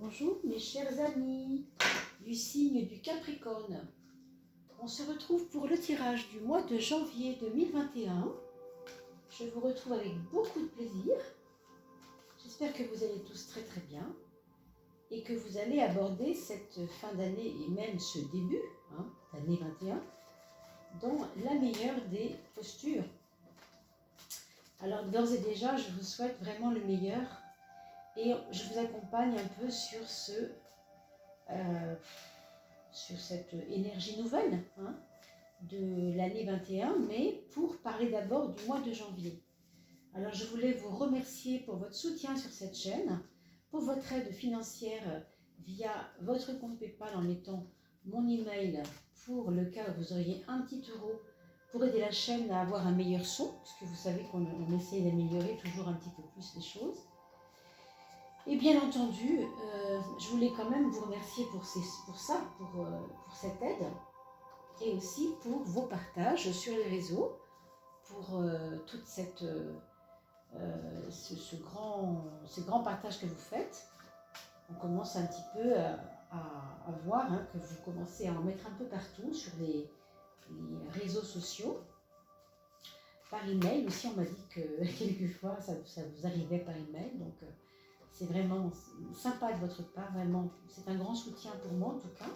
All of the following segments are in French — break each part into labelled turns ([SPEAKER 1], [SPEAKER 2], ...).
[SPEAKER 1] Bonjour mes chers amis du signe du Capricorne. On se retrouve pour le tirage du mois de janvier 2021. Je vous retrouve avec beaucoup de plaisir. J'espère que vous allez tous très très bien et que vous allez aborder cette fin d'année et même ce début d'année 21 dans la meilleure des postures. Alors d'ores et déjà, je vous souhaite vraiment le meilleur et je vous accompagne un peu sur cette énergie nouvelle de l'année 21, mais pour parler d'abord du mois de janvier. Alors je voulais vous remercier pour votre soutien sur cette chaîne, pour votre aide financière via votre compte PayPal en mettant mon email pour le cas où vous auriez un petit euro pour aider la chaîne à avoir un meilleur son, puisque vous savez qu'on essaie d'améliorer toujours un petit peu plus les choses. Et bien entendu, je voulais quand même vous remercier pour cette aide et aussi pour vos partages sur les réseaux, pour toute ce grand partage que vous faites. On commence un petit peu à voir que vous commencez à en mettre un peu partout sur les réseaux sociaux. Par email aussi, on m'a dit que quelquefois ça vous arrivait par email, donc c'est vraiment sympa de votre part, vraiment, c'est un grand soutien pour moi en tout cas.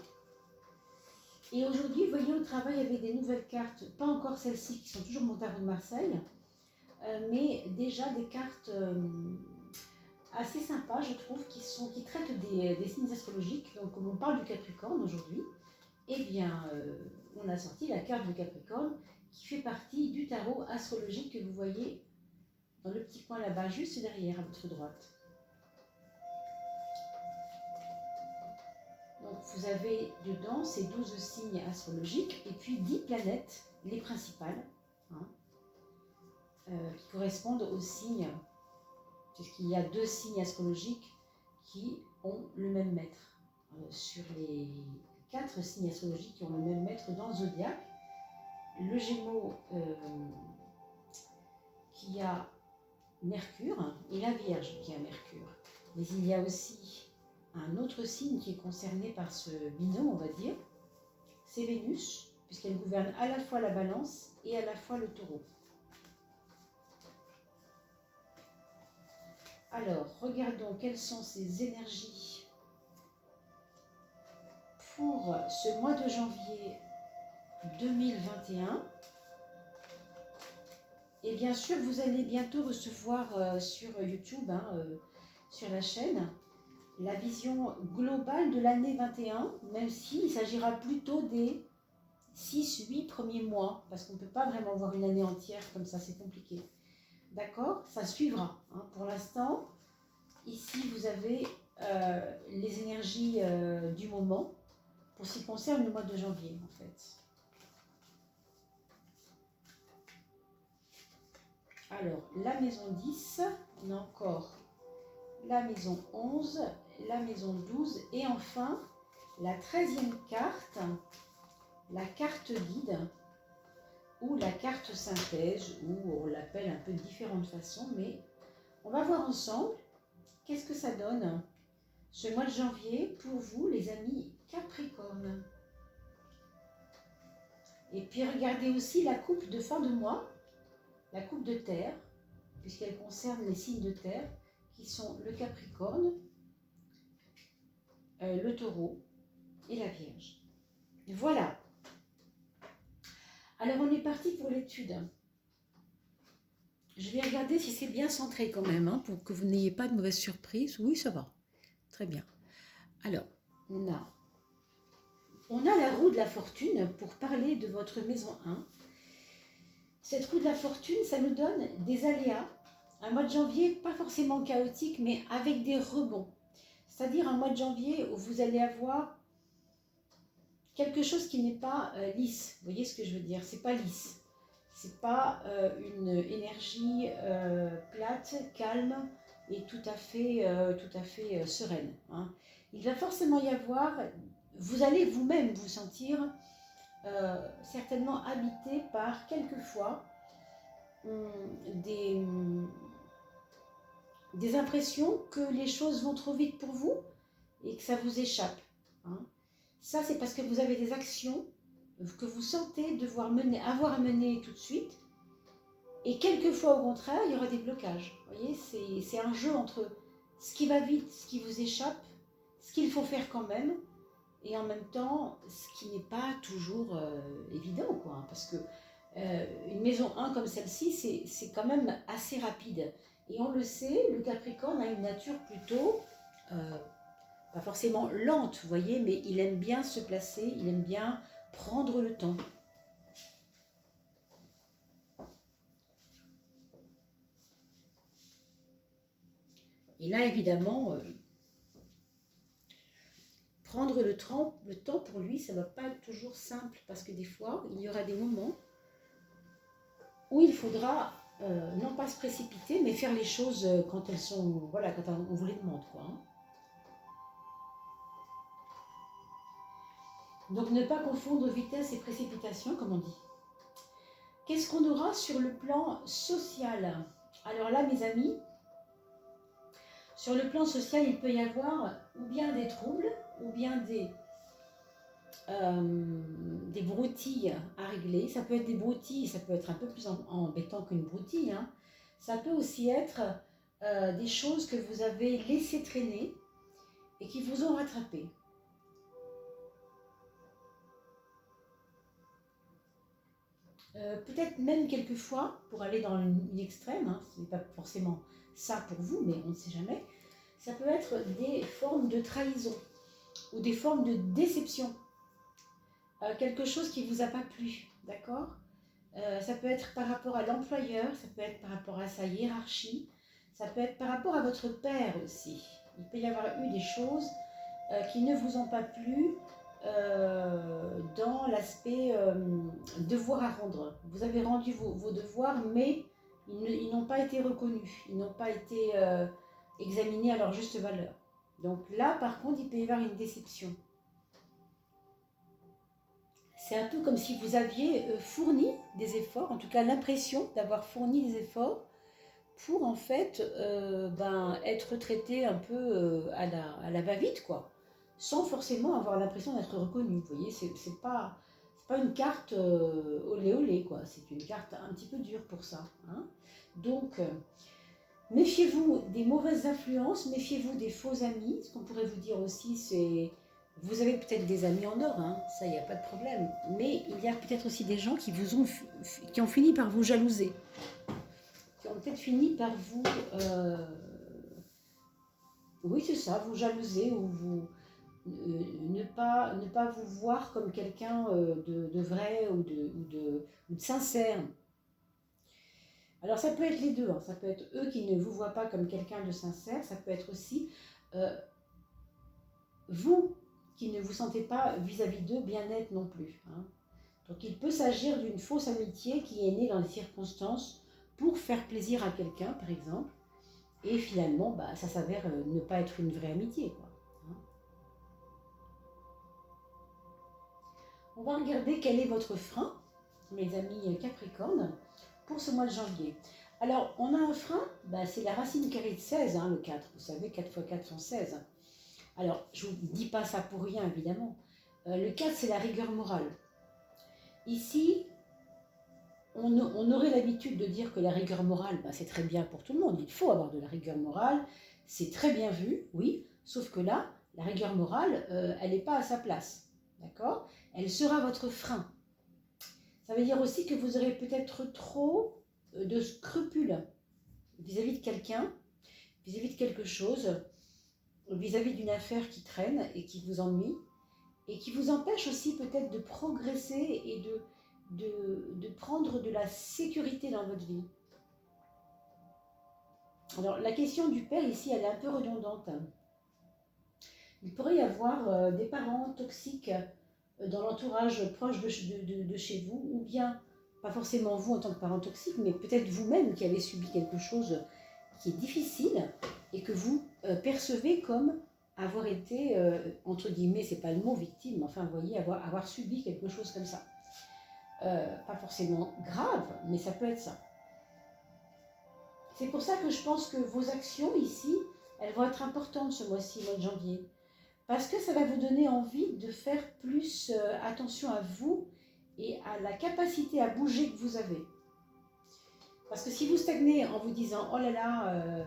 [SPEAKER 1] Et aujourd'hui, vous voyez, on travaille avec des nouvelles cartes, pas encore celles-ci qui sont toujours mon tarot de Marseille, mais déjà des cartes assez sympas, je trouve, qui traitent des signes astrologiques. Donc comme on parle du Capricorne aujourd'hui, eh bien, on a sorti la carte du Capricorne qui fait partie du tarot astrologique que vous voyez dans le petit coin là-bas, juste derrière, à votre droite. Donc vous avez dedans ces 12 signes astrologiques et puis 10 planètes, les principales, qui correspondent aux signes, puisqu'il y a 2 signes astrologiques qui ont le même maître. Sur les 4 signes astrologiques qui ont le même maître dans le zodiaque, le Gémeaux qui a Mercure et la Vierge qui a Mercure. Mais il y a aussi un autre signe qui est concerné par ce binôme, on va dire, c'est Vénus, puisqu'elle gouverne à la fois la Balance et à la fois le Taureau. Alors, regardons quelles sont ces énergies pour ce mois de janvier 2021. Et bien sûr, vous allez bientôt recevoir sur YouTube, sur la chaîne, la vision globale de l'année 21, même s'il s'agira plutôt des 6-8 premiers mois, parce qu'on ne peut pas vraiment voir une année entière comme ça, c'est compliqué. D'accord? Ça suivra. Pour l'instant, ici, vous avez les énergies du moment, pour ce qui concerne le mois de janvier, en fait. Alors, la maison 10, on a encore la maison 11, la maison 12 et enfin la 13e carte, la carte guide ou la carte synthèse, ou on l'appelle un peu de différentes façons, mais on va voir ensemble qu'est-ce que ça donne ce mois de janvier pour vous les amis Capricorne. Et puis regardez aussi la coupe de fin de mois, la coupe de terre, puisqu'elle concerne les signes de terre, qui sont le Capricorne, le Taureau et la Vierge. Voilà. Alors on est parti pour l'étude. Je vais regarder si c'est bien centré quand même, pour que vous n'ayez pas de mauvaises surprises. Oui, ça va. Très bien. Alors, on a la roue de la fortune pour parler de votre maison 1. Cette roue de la fortune, ça nous donne des aléas. Un mois de janvier, pas forcément chaotique, mais avec des rebonds. C'est-à-dire un mois de janvier où vous allez avoir quelque chose qui n'est pas lisse. Vous voyez ce que je veux dire? C'est pas lisse. C'est pas une énergie plate, calme et tout à fait sereine. Il va forcément y avoir, vous allez vous-même vous sentir certainement habité par quelquefois des impressions que les choses vont trop vite pour vous, et que ça vous échappe. Hein. Ça, c'est parce que vous avez des actions que vous sentez devoir mener, avoir à mener tout de suite. Et quelquefois, au contraire, il y aura des blocages. Vous voyez, c'est un jeu entre ce qui va vite, ce qui vous échappe, ce qu'il faut faire quand même, et en même temps, ce qui n'est pas toujours évident, quoi. Parce que une maison 1 comme celle-ci, c'est quand même assez rapide. Et on le sait, le Capricorne a une nature plutôt, pas forcément lente, vous voyez, mais il aime bien se placer, il aime bien prendre le temps. Et là, évidemment, prendre le temps pour lui, ça ne va pas être toujours simple, parce que des fois, il y aura des moments où il faudra non pas se précipiter, mais faire les choses quand elles sont, voilà, quand on vous les demande, quoi. Hein. Donc ne pas confondre vitesse et précipitation, comme on dit. Qu'est-ce qu'on aura sur le plan social? Alors là, mes amis, sur le plan social, il peut y avoir ou bien des troubles, ou bien des broutilles à régler. Ça peut être des broutilles, ça peut être un peu plus embêtant qu'une broutille. Hein. Ça peut aussi être des choses que vous avez laissées traîner et qui vous ont rattrapé. Peut-être même quelquefois, pour aller dans une extrême, hein, ce n'est pas forcément ça pour vous, mais on ne sait jamais, ça peut être des formes de trahison ou des formes de déception. Quelque chose qui ne vous a pas plu, d'accord? Ça peut être par rapport à l'employeur, ça peut être par rapport à sa hiérarchie, ça peut être par rapport à votre père aussi. Il peut y avoir eu des choses qui ne vous ont pas plu dans l'aspect devoir à rendre. Vous avez rendu vos devoirs, mais ils n'ont pas été reconnus, ils n'ont pas été examinés à leur juste valeur. Donc là, par contre, il peut y avoir une déception. C'est un peu comme si vous aviez fourni des efforts, en tout cas l'impression d'avoir fourni des efforts pour en fait être traité un peu à la va-vite, quoi, sans forcément avoir l'impression d'être reconnu. Vous voyez, c'est pas une carte olé olé, quoi, c'est une carte un petit peu dure pour ça. Hein. Donc, méfiez-vous des mauvaises influences, méfiez-vous des faux amis. Ce qu'on pourrait vous dire aussi, c'est... Vous avez peut-être des amis en or, hein, ça, il n'y a pas de problème. Mais il y a peut-être aussi des gens qui ont fini par vous jalouser. Qui ont peut-être fini par vous... oui, c'est ça, vous jalouser ou vous... ne pas vous voir comme quelqu'un de vrai ou de sincère. Alors ça peut être les deux, hein. Ça peut être eux qui ne vous voient pas comme quelqu'un de sincère, ça peut être aussi vous qui ne vous sentez pas vis-à-vis d'eux bien net non plus. Hein. Donc il peut s'agir d'une fausse amitié qui est née dans des circonstances pour faire plaisir à quelqu'un, par exemple, et finalement ça s'avère ne pas être une vraie amitié, quoi. Hein. On va regarder quel est votre frein, mes amis Capricorne, pour ce mois de janvier. Alors, on a un frein, c'est la racine carrée de 16, hein, le 4. Vous savez, 4 x 4 font 16. Alors, je ne vous dis pas ça pour rien, évidemment. Le 4, c'est la rigueur morale. Ici, on aurait l'habitude de dire que la rigueur morale, c'est très bien pour tout le monde. Il faut avoir de la rigueur morale. C'est très bien vu, oui. Sauf que là, la rigueur morale, elle n'est pas à sa place. D'accord? Elle sera votre frein. Ça veut dire aussi que vous aurez peut-être trop de scrupules vis-à-vis de quelqu'un, vis-à-vis de quelque chose, vis-à-vis d'une affaire qui traîne et qui vous ennuie, et qui vous empêche aussi peut-être de progresser et de prendre de la sécurité dans votre vie. Alors, la question du père, ici, elle est un peu redondante. Il pourrait y avoir des parents toxiques dans l'entourage proche de chez vous, ou bien, pas forcément vous en tant que parent toxique, mais peut-être vous-même qui avez subi quelque chose qui est difficile et que vous percevez comme avoir été, entre guillemets, c'est pas le mot victime, mais enfin, vous voyez, avoir subi quelque chose comme ça. Pas forcément grave, mais ça peut être ça. C'est pour ça que je pense que vos actions ici, elles vont être importantes ce mois-ci, mois de janvier. parce que ça va vous donner envie de faire plus attention à vous et à la capacité à bouger que vous avez. Parce que si vous stagnez en vous disant « Oh là là,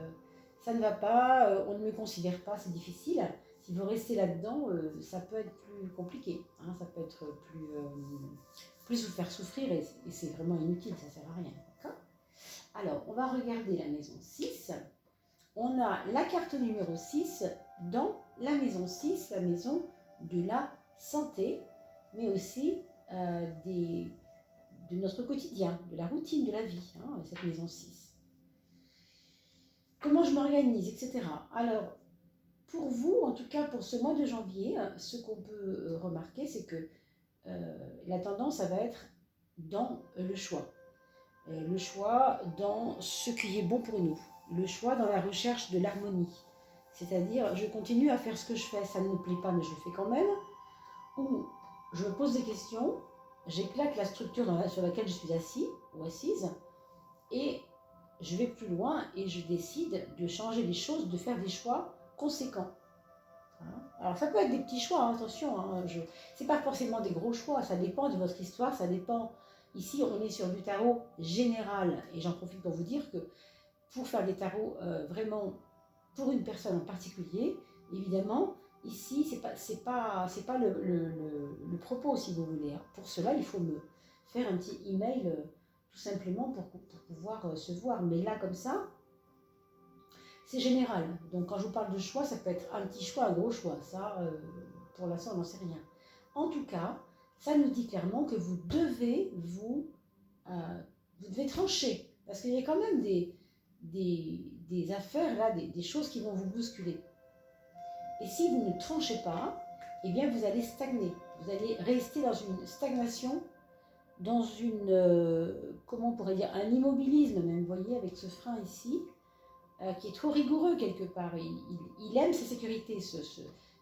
[SPEAKER 1] ça ne va pas, on ne me considère pas, c'est difficile », si vous restez là-dedans, ça peut être plus compliqué. Hein, ça peut être plus vous faire souffrir et c'est vraiment inutile, ça ne sert à rien. Alors, on va regarder la maison 6. On a la carte numéro 6 dans la maison 6, la maison de la santé, mais aussi de notre quotidien, de la routine de la vie, hein, cette maison 6. Comment je m'organise, etc. Alors, pour vous, en tout cas pour ce mois de janvier, ce qu'on peut remarquer, c'est que la tendance, ça va être dans le choix. Le choix dans ce qui est bon pour nous. Le choix dans la recherche de l'harmonie. C'est-à-dire, je continue à faire ce que je fais, ça ne me plaît pas, mais je le fais quand même. Ou je me pose des questions, j'éclate la structure sur laquelle je suis assis ou assise, et je vais plus loin et je décide de changer les choses, de faire des choix conséquents. Alors ça peut être des petits choix, hein, attention, hein, c'est pas forcément des gros choix, ça dépend de votre histoire, ça dépend. Ici on est sur du tarot général et j'en profite pour vous dire que pour faire des tarots vraiment pour une personne en particulier, évidemment, ici c'est pas le propos si vous voulez. Hein. Pour cela il faut me faire un petit email tout simplement pour pouvoir se voir, mais là comme ça, c'est général. Donc quand je vous parle de choix, ça peut être un petit choix, un gros choix. Ça, pour l'instant, on n'en sait rien. En tout cas, ça nous dit clairement que vous devez vous devez trancher. Parce qu'il y a quand même des affaires, là, des choses qui vont vous bousculer. Et si vous ne tranchez pas, eh bien vous allez stagner. Vous allez rester dans une stagnation, dans une, comment on pourrait dire, un immobilisme même, vous voyez, avec ce frein ici. Qui est trop rigoureux quelque part. Il aime sa sécurité,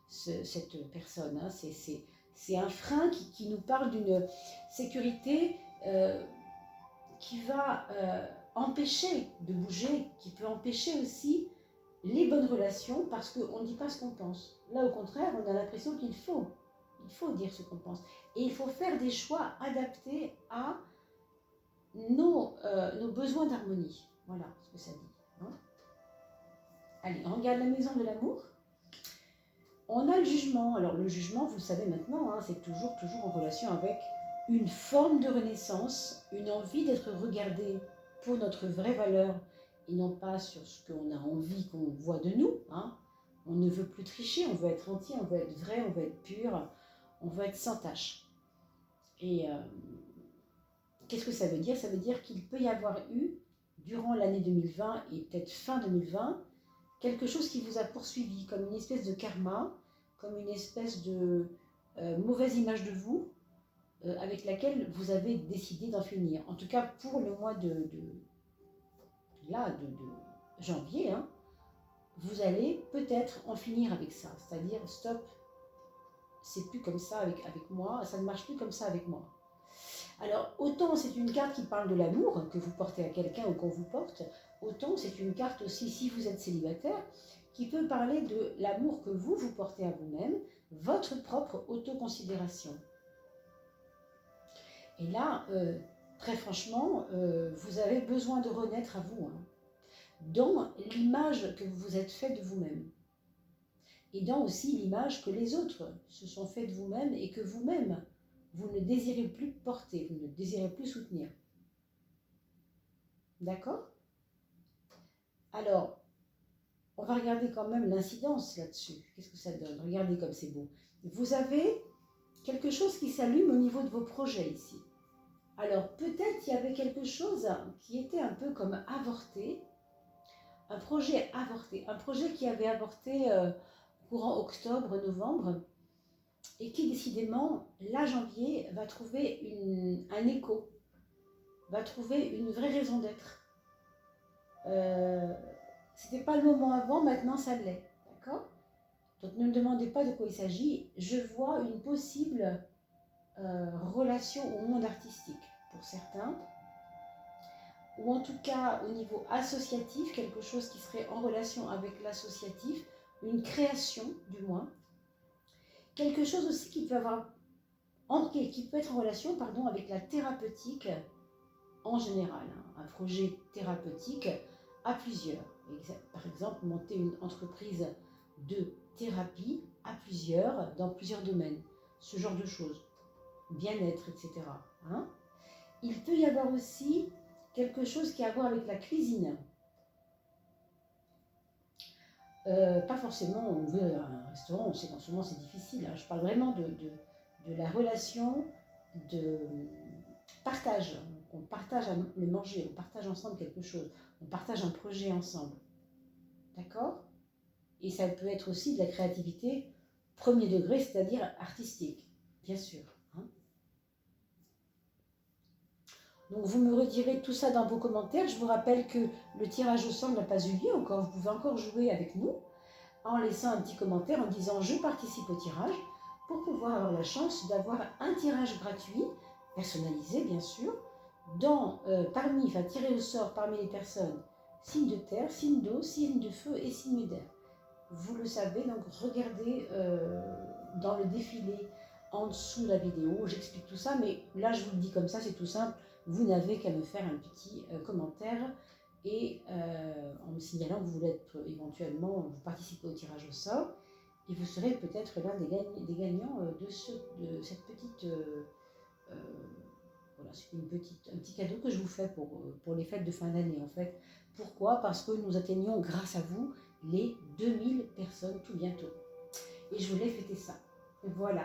[SPEAKER 1] cette personne. Hein. C'est un frein qui nous parle d'une sécurité qui va empêcher de bouger, qui peut empêcher aussi les bonnes relations parce qu'on ne dit pas ce qu'on pense. Là, au contraire, on a l'impression qu'il faut dire ce qu'on pense. Et il faut faire des choix adaptés à nos besoins d'harmonie. Voilà ce que ça dit. Hein. Allez, on regarde la maison de l'amour. On a le jugement. Alors le jugement, vous le savez maintenant, hein, c'est toujours en relation avec une forme de renaissance, une envie d'être regardé pour notre vraie valeur et non pas sur ce qu'on a envie qu'on voit de nous. Hein. On ne veut plus tricher, on veut être entier, on veut être vrai, on veut être pur, on veut être sans tache. Et qu'est-ce que ça veut dire? Ça veut dire qu'il peut y avoir eu, durant l'année 2020 et peut-être fin 2020, quelque chose qui vous a poursuivi, comme une espèce de karma, comme une espèce de mauvaise image de vous, avec laquelle vous avez décidé d'en finir. En tout cas, pour le mois de janvier, hein, vous allez peut-être en finir avec ça. C'est-à-dire, stop, c'est plus comme ça avec moi, ça ne marche plus comme ça avec moi. Alors, autant c'est une carte qui parle de l'amour que vous portez à quelqu'un ou qu'on vous porte, autant c'est une carte aussi, si vous êtes célibataire, qui peut parler de l'amour que vous portez à vous-même, votre propre autoconsidération. Et là, très franchement, vous avez besoin de renaître à vous, hein, dans l'image que vous vous êtes fait de vous-même. Et dans aussi l'image que les autres se sont fait de vous-même et que vous-même, vous ne désirez plus porter, vous ne désirez plus soutenir. D'accord? Alors, on va regarder quand même l'incidence là-dessus. Qu'est-ce que ça donne? Regardez comme c'est beau. Vous avez quelque chose qui s'allume au niveau de vos projets ici. Alors, peut-être il y avait quelque chose qui était un peu comme avorté, un projet avorté, un projet qui avait avorté courant octobre, novembre, et qui décidément, là, janvier, va trouver un écho, va trouver une vraie raison d'être. C'était pas le moment avant, maintenant ça l'est, d'accord? Donc ne me demandez pas de quoi il s'agit, je vois une possible relation au monde artistique, pour certains, ou en tout cas au niveau associatif, quelque chose qui serait en relation avec l'associatif, une création du moins, quelque chose aussi qui peut être en relation avec la thérapeutique en général, hein. Un projet thérapeutique à plusieurs. Par exemple, monter une entreprise de thérapie à plusieurs, dans plusieurs domaines, ce genre de choses, bien-être, etc. Hein. Il peut y avoir aussi quelque chose qui a à voir avec la cuisine. Pas forcément, on veut un restaurant, on sait qu'en ce moment c'est difficile, hein. Je parle vraiment de la relation de partage. On partage le manger, on partage ensemble quelque chose, on partage un projet ensemble. D'accord? Et ça peut être aussi de la créativité premier degré, c'est-à-dire artistique, bien sûr. Hein. Donc vous me redirez tout ça dans vos commentaires. Je vous rappelle que le tirage au sort n'a pas eu lieu encore. Vous pouvez encore jouer avec nous en laissant un petit commentaire en disant « Je participe au tirage » pour pouvoir avoir la chance d'avoir un tirage gratuit, personnalisé bien sûr, tiré au sort parmi les personnes signe de terre, signe d'eau, signe de feu et signe d'air. Vous le savez, donc regardez dans le défilé en dessous de la vidéo, j'explique tout ça, mais là je vous le dis comme ça, c'est tout simple, vous n'avez qu'à me faire un petit commentaire et en me signalant que vous voulez être éventuellement, vous participez au tirage au sort, et vous serez peut-être l'un des gagnants de cette petite... voilà, c'est un petit cadeau que je vous fais pour les fêtes de fin d'année en fait. Pourquoi? Parce que nous atteignons grâce à vous les 2000 personnes tout bientôt. Et je voulais fêter ça. Voilà.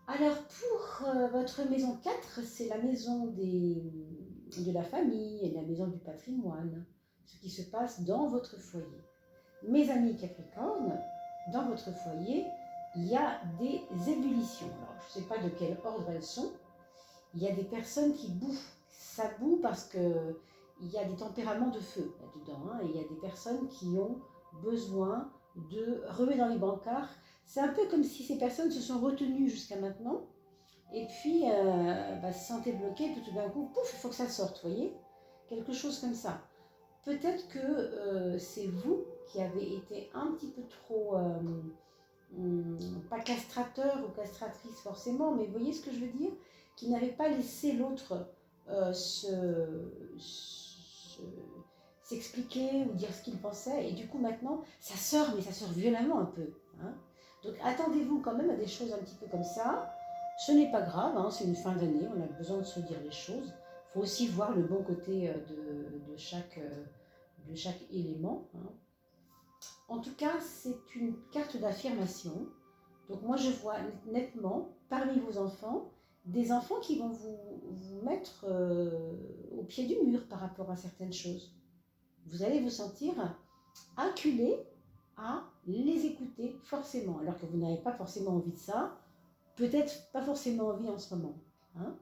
[SPEAKER 1] Alors pour votre maison 4, c'est la maison de la famille et la maison du patrimoine. Ce qui se passe dans votre foyer. Mes amis Capricorne, dans votre foyer, il y a des ébullitions. Alors je ne sais pas de quel ordre elles sont. Il y a des personnes qui bouffent. Ça boue parce que il y a des tempéraments de feu là-dedans. Hein, et il y a des personnes qui ont besoin de remuer dans les brancards. C'est un peu comme si ces personnes se sont retenues jusqu'à maintenant. Et puis, se sentaient bloquées. Puis tout d'un coup, pouf, il faut que ça sorte, vous voyez. Quelque chose comme ça. Peut-être que c'est vous qui avez été un petit peu trop... pas castrateur ou castratrice forcément, mais vous voyez ce que je veux dire? Qui n'avait pas laissé l'autre s'expliquer ou dire ce qu'il pensait, et du coup maintenant ça sort, mais ça sort violemment un peu. Hein. Donc attendez-vous quand même à des choses un petit peu comme ça. Ce n'est pas grave, hein, c'est une fin d'année, on a besoin de se dire les choses. Il faut aussi voir le bon côté de chaque élément. Hein. En tout cas, c'est une carte d'affirmation. Donc moi je vois nettement parmi vos enfants, des enfants qui vont vous mettre au pied du mur par rapport à certaines choses. Vous allez vous sentir acculé à les écouter forcément, alors que vous n'avez pas forcément envie de ça, peut-être pas forcément envie en ce moment. Hein.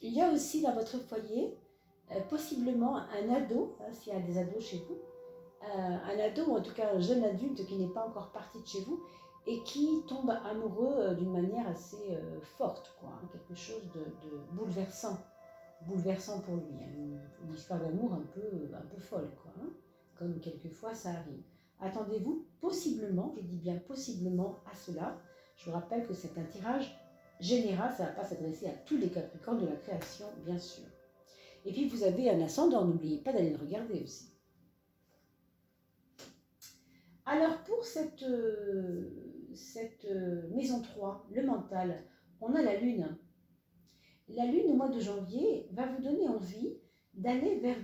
[SPEAKER 1] Il y a aussi dans votre foyer possiblement un ado, hein, s'il y a des ados chez vous, un ado ou en tout cas un jeune adulte qui n'est pas encore parti de chez vous et qui tombe amoureux d'une manière assez forte, quoi, hein, quelque chose de bouleversant pour lui, hein, une histoire d'amour un peu folle, quoi, hein, comme quelquefois ça arrive. Attendez-vous possiblement, je dis bien possiblement à cela. Je vous rappelle que c'est un tirage général, ça ne va pas s'adresser à tous les Capricornes de la création, bien sûr. Et puis vous avez un ascendant, n'oubliez pas d'aller le regarder aussi. Alors pour cette maison 3, le mental, on a la lune. La lune au mois de janvier va vous donner envie d'aller vers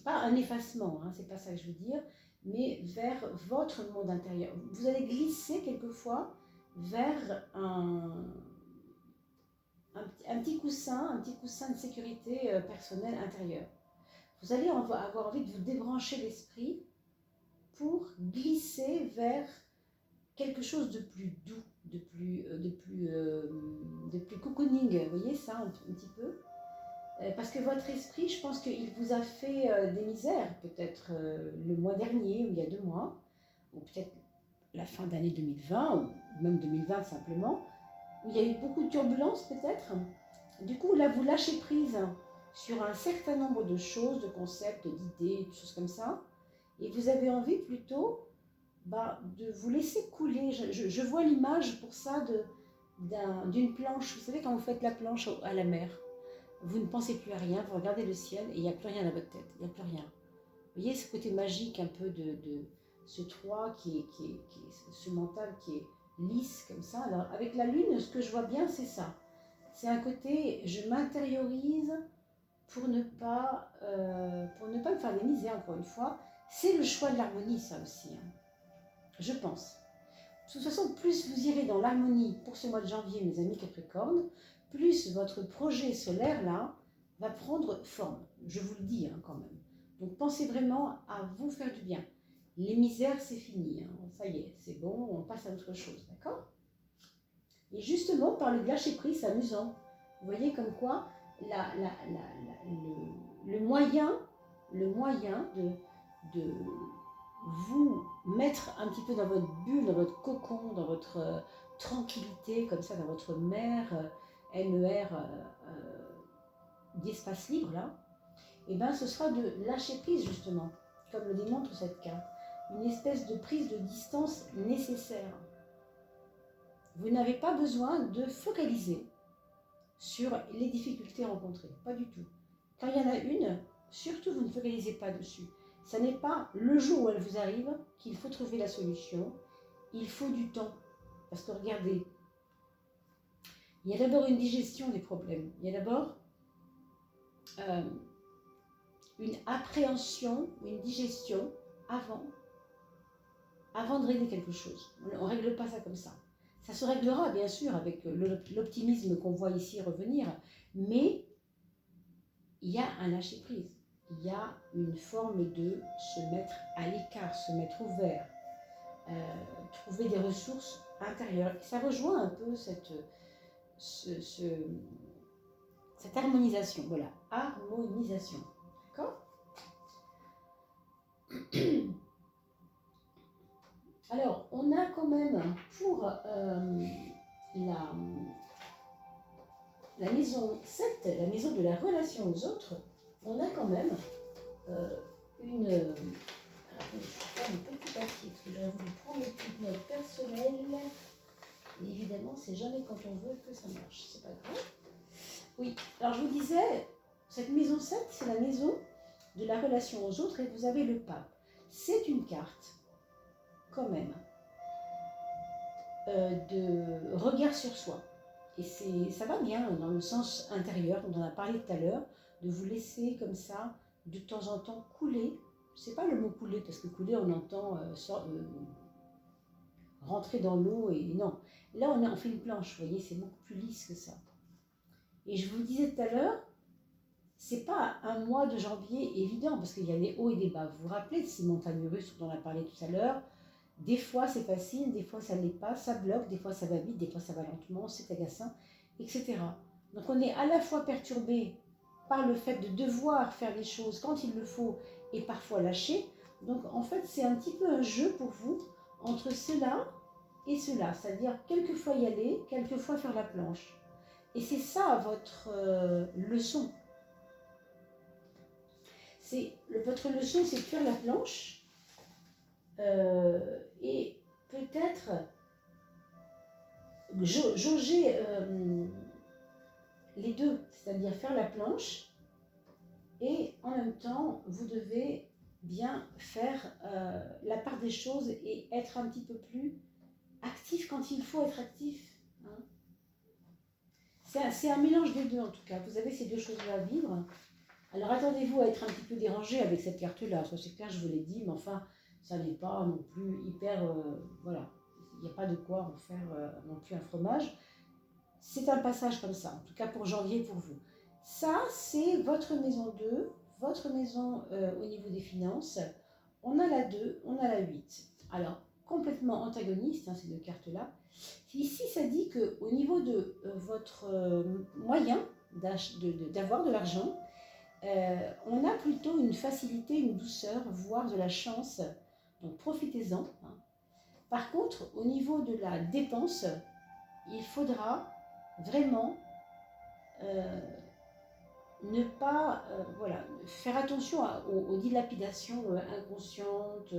[SPEAKER 1] pas un effacement, hein, c'est pas ça que je veux dire, mais vers votre monde intérieur. Vous allez glisser quelquefois vers un petit coussin de sécurité personnelle intérieure. Vous allez avoir envie de vous débrancher l'esprit pour glisser vers quelque chose de plus doux, de plus cocooning, vous voyez ça un petit peu, parce que votre esprit, je pense qu'il vous a fait des misères, peut-être le mois dernier, ou il y a 2 mois, ou peut-être la fin d'année 2020, ou même 2020 simplement, où il y a eu beaucoup de turbulences peut-être. Du coup, là, vous lâchez prise sur un certain nombre de choses, de concepts, d'idées, de choses comme ça, Et vous avez envie plutôt de vous laisser couler. Je vois l'image pour ça d'une planche. Vous savez, quand vous faites la planche à la mer, vous ne pensez plus à rien, vous regardez le ciel et il n'y a plus rien dans votre tête, il n'y a plus rien. Vous voyez ce côté magique un peu de ce 3 qui est ce mental qui est lisse comme ça. Alors avec la lune, ce que je vois bien, c'est ça. C'est un côté, je m'intériorise pour ne pas me faire des misères, encore une fois. C'est le choix de l'harmonie, ça aussi, hein. Je pense. De toute façon, plus vous irez dans l'harmonie pour ce mois de janvier, mes amis Capricorne, plus votre projet solaire, là, va prendre forme. Je vous le dis, hein, quand même. Donc, pensez vraiment à vous faire du bien. Les misères, c'est fini, hein. Ça y est, c'est bon, on passe à autre chose, d'accord? Et justement, par le lâcher prise, c'est amusant. Vous voyez comme quoi le moyen de vous mettre un petit peu dans votre bulle, dans votre cocon, dans votre tranquillité, comme ça, dans votre mer, MER, d'espace libre, là, et bien ce sera de lâcher prise, justement, comme le démontre cette carte. Une espèce de prise de distance nécessaire. Vous n'avez pas besoin de focaliser sur les difficultés rencontrées, pas du tout. Quand il y en a une, surtout vous ne focalisez pas dessus. Ce n'est pas le jour où elle vous arrive qu'il faut trouver la solution, il faut du temps. Parce que regardez, il y a d'abord une digestion des problèmes, il y a d'abord une appréhension, une digestion avant de régler quelque chose. On ne règle pas ça comme ça. Ça se réglera bien sûr avec l'optimisme qu'on voit ici revenir, mais il y a un lâcher-prise. Il y a une forme de se mettre à l'écart, se mettre ouvert, trouver des ressources intérieures. Ça rejoint un peu cette harmonisation. Voilà, harmonisation. D'accord ? Alors, on a quand même pour la maison 7, la maison de la relation aux autres, on a quand même une... Alors, je vais faire un petit papier, parce que j'aurais voulu prendre les petites notes personnelles. Et évidemment, c'est jamais quand on veut que ça marche, c'est pas grave. Oui, alors je vous disais, cette maison 7, c'est la maison de la relation aux autres, et vous avez le pape. C'est une carte, quand même, de regard sur soi. Et ça va bien dans le sens intérieur, dont on a parlé tout à l'heure, de vous laisser comme ça, de temps en temps, couler. C'est pas le mot couler, parce que couler, on entend rentrer dans l'eau, et non. Là, on fait une planche, vous voyez, c'est beaucoup plus lisse que ça. Et je vous le disais tout à l'heure, c'est pas un mois de janvier évident, parce qu'il y a des hauts et des bas. Vous vous rappelez de ces montagnes russes dont on a parlé tout à l'heure? Des fois c'est facile, des fois ça ne l'est pas, ça bloque, des fois ça va vite, des fois ça va lentement, c'est agaçant, etc. Donc on est à la fois perturbé par le fait de devoir faire les choses quand il le faut et parfois lâcher. Donc en fait c'est un petit peu un jeu pour vous entre cela et cela, c'est-à-dire quelquefois y aller, quelquefois faire la planche. Et c'est ça votre leçon. Votre leçon, c'est de faire la planche et peut-être jauger les deux, c'est-à-dire faire la planche et en même temps, vous devez bien faire la part des choses et être un petit peu plus actif quand il faut être actif. Hein. C'est un mélange des deux en tout cas. Vous avez ces deux choses-là à vivre. Alors attendez-vous à être un petit peu dérangé avec cette carte-là. C'est clair, je vous l'ai dit, mais enfin, ça n'est pas non plus hyper... voilà, il n'y a pas de quoi en faire non plus un fromage. C'est un passage comme ça, en tout cas pour janvier pour vous. Ça, c'est votre maison 2, votre maison au niveau des finances. On a la 2, on a la 8. Alors, complètement antagoniste, hein, ces deux cartes-là. Ici, ça dit qu'au niveau de votre moyen d'avoir de l'argent, on a plutôt une facilité, une douceur, voire de la chance. Donc, profitez-en. Hein. Par contre, au niveau de la dépense, il faudra vraiment ne pas, voilà, faire attention aux dilapidations inconscientes,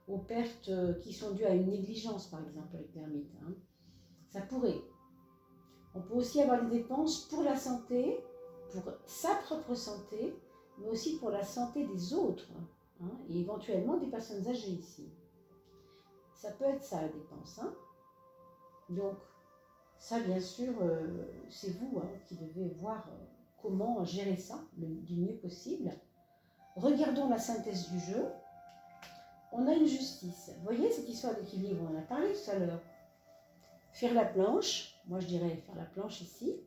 [SPEAKER 1] aux pertes qui sont dues à une négligence, par exemple, avec l'ermite. Hein. Ça pourrait. On peut aussi avoir des dépenses pour la santé, pour sa propre santé, mais aussi pour la santé des autres, hein, et éventuellement des personnes âgées ici. Ça peut être ça la dépense. Hein. Donc, ça, bien sûr, c'est vous hein, qui devez voir comment gérer ça du mieux possible. Regardons la synthèse du jeu. On a une justice. Vous voyez cette histoire d'équilibre, on en a parlé tout à l'heure. Faire la planche, moi je dirais faire la planche ici.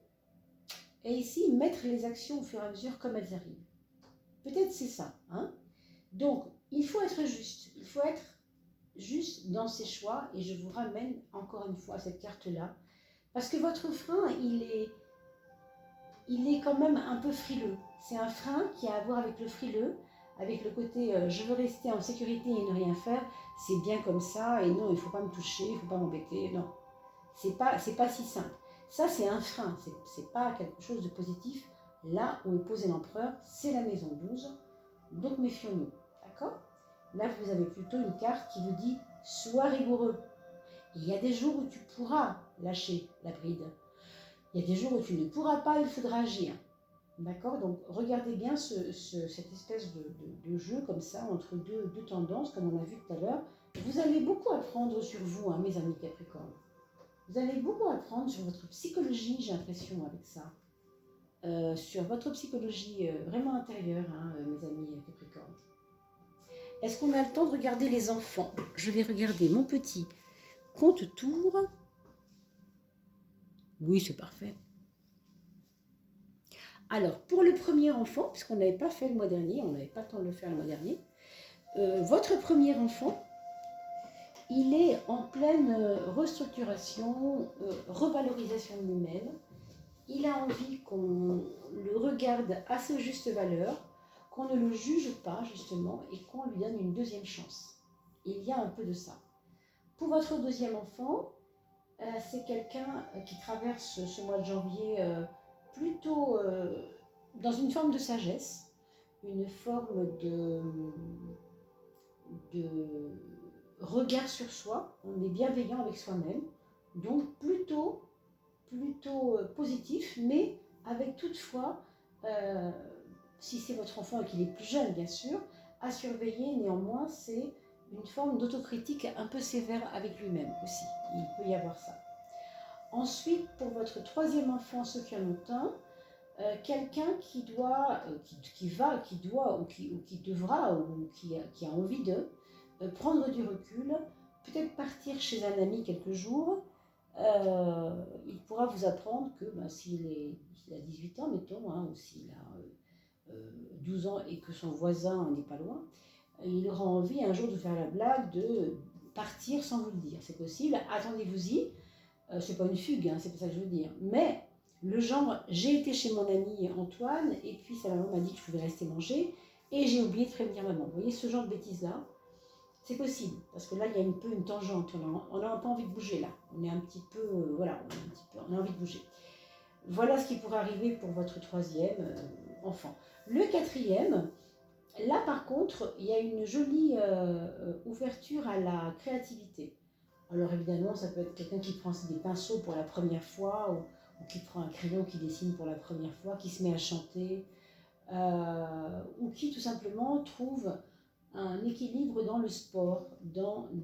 [SPEAKER 1] Et ici, mettre les actions au fur et à mesure comme elles arrivent. Peut-être c'est ça. Hein. Donc, il faut être juste. Il faut être juste dans ses choix. Et je vous ramène encore une fois à cette carte-là. Parce que votre frein, il est quand même un peu frileux. C'est un frein qui a à voir avec le frileux, avec le côté je veux rester en sécurité et ne rien faire, c'est bien comme ça, et non, il ne faut pas me toucher, il ne faut pas m'embêter. Non, c'est pas si simple. Ça, c'est un frein, c'est pas quelque chose de positif. Là où est posé l'empereur, c'est la maison 12, donc méfions-nous. D'accord? Là, vous avez plutôt une carte qui vous dit sois rigoureux. Il y a des jours où tu pourras lâcher la bride. Il y a des jours où tu ne pourras pas, il faudra agir. D'accord? Donc, regardez bien cette espèce de jeu comme ça, entre deux tendances, comme on a vu tout à l'heure. Vous allez beaucoup apprendre sur vous, hein, mes amis Capricorne. Vous allez beaucoup apprendre sur votre psychologie, j'ai l'impression, avec ça. Sur votre psychologie vraiment intérieure, hein, mes amis Capricorne. Est-ce qu'on a le temps de regarder les enfants? Je vais regarder mon petit compte-tour. Oui, c'est parfait. Alors, pour le premier enfant, puisqu'on n'avait pas fait le mois dernier, on n'avait pas le temps de le faire le mois dernier, votre premier enfant, il est en pleine restructuration, revalorisation de lui-même. Il a envie qu'on le regarde à sa juste valeur, qu'on ne le juge pas justement et qu'on lui donne une deuxième chance. Il y a un peu de ça. Pour votre deuxième enfant, c'est quelqu'un qui traverse ce mois de janvier plutôt dans une forme de sagesse, une forme de regard sur soi. On est bienveillant avec soi-même, donc plutôt positif, mais avec toutefois, si c'est votre enfant et qu'il est plus jeune bien sûr, à surveiller néanmoins, c'est une forme d'autocritique un peu sévère avec lui-même aussi. Il peut y avoir ça. Ensuite, pour votre troisième enfant, ceux qui en ont un, quelqu'un qui doit, qui doit ou qui devra ou qui a envie de prendre du recul, peut-être partir chez un ami quelques jours. Il pourra vous apprendre que s'il a 18 ans, mettons, hein, ou s'il a 12 ans et que son voisin n'est pas loin, il aura envie un jour de faire la blague de partir sans vous le dire. C'est possible, attendez-vous-y. C'est pas une fugue, hein, c'est pas ça que je veux dire. Mais le genre, j'ai été chez mon ami Antoine et puis sa maman m'a dit que je pouvais rester manger et j'ai oublié de prévenir maman. Vous voyez ce genre de bêtises-là, c'est possible parce que là il y a un peu une tangente. On n'a pas envie de bouger là. On est un petit peu, voilà, on a envie de bouger. Voilà ce qui pourrait arriver pour votre troisième enfant. Le quatrième, là par contre, il y a une jolie ouverture à la créativité. Alors évidemment, ça peut être quelqu'un qui prend des pinceaux pour la première fois, ou qui prend un crayon qui dessine pour la première fois, qui se met à chanter, ou qui tout simplement trouve un équilibre dans le sport, ou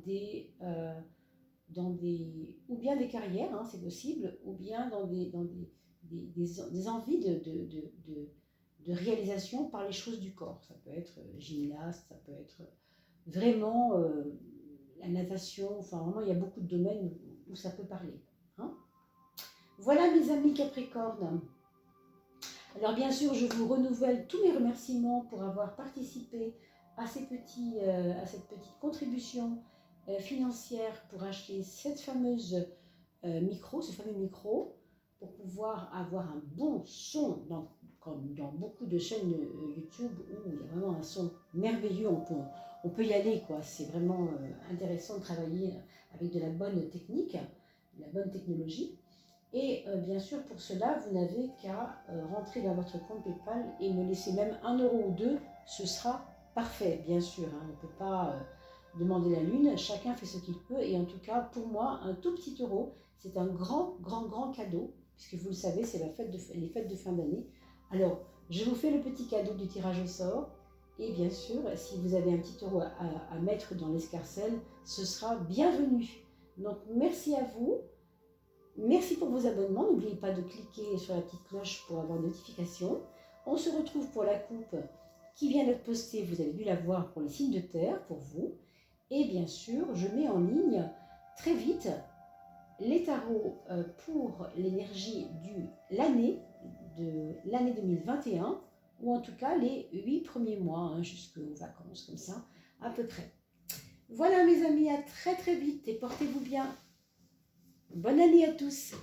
[SPEAKER 1] bien des carrières, hein, c'est possible, ou bien dans des envies de réalisation par les choses du corps. Ça peut être gymnaste, ça peut être vraiment la natation, enfin vraiment il y a beaucoup de domaines où ça peut parler. Hein. Voilà mes amis Capricorne. Alors bien sûr, je vous renouvelle tous mes remerciements pour avoir participé à cette petite contribution financière pour acheter cette fameuse ce fameux micro, pour pouvoir avoir un bon son, comme dans beaucoup de chaînes YouTube où il y a vraiment un son merveilleux, on peut y aller, quoi. C'est vraiment intéressant de travailler avec de la bonne technique, de la bonne technologie. Et bien sûr, pour cela, vous n'avez qu'à rentrer dans votre compte PayPal et me laisser même 1 euro ou 2, ce sera parfait, bien sûr. Hein, on ne peut pas demander la lune, chacun fait ce qu'il peut. Et en tout cas, pour moi, un tout petit euro, c'est un grand cadeau, puisque vous le savez, c'est les fêtes de fin d'année. Alors, je vous fais le petit cadeau du tirage au sort. Et bien sûr, si vous avez un petit euro à mettre dans l'escarcelle, ce sera bienvenu. Donc, merci à vous. Merci pour vos abonnements. N'oubliez pas de cliquer sur la petite cloche pour avoir une notification. On se retrouve pour la coupe qui vient d'être postée. Vous avez dû la voir pour les signes de terre, pour vous. Et bien sûr, je mets en ligne très vite les tarots pour l'énergie de l'année 2021, ou en tout cas les 8 premiers mois, hein, jusqu'aux vacances, comme ça, à peu près. Voilà mes amis, à très vite et portez-vous bien. Bonne année à tous!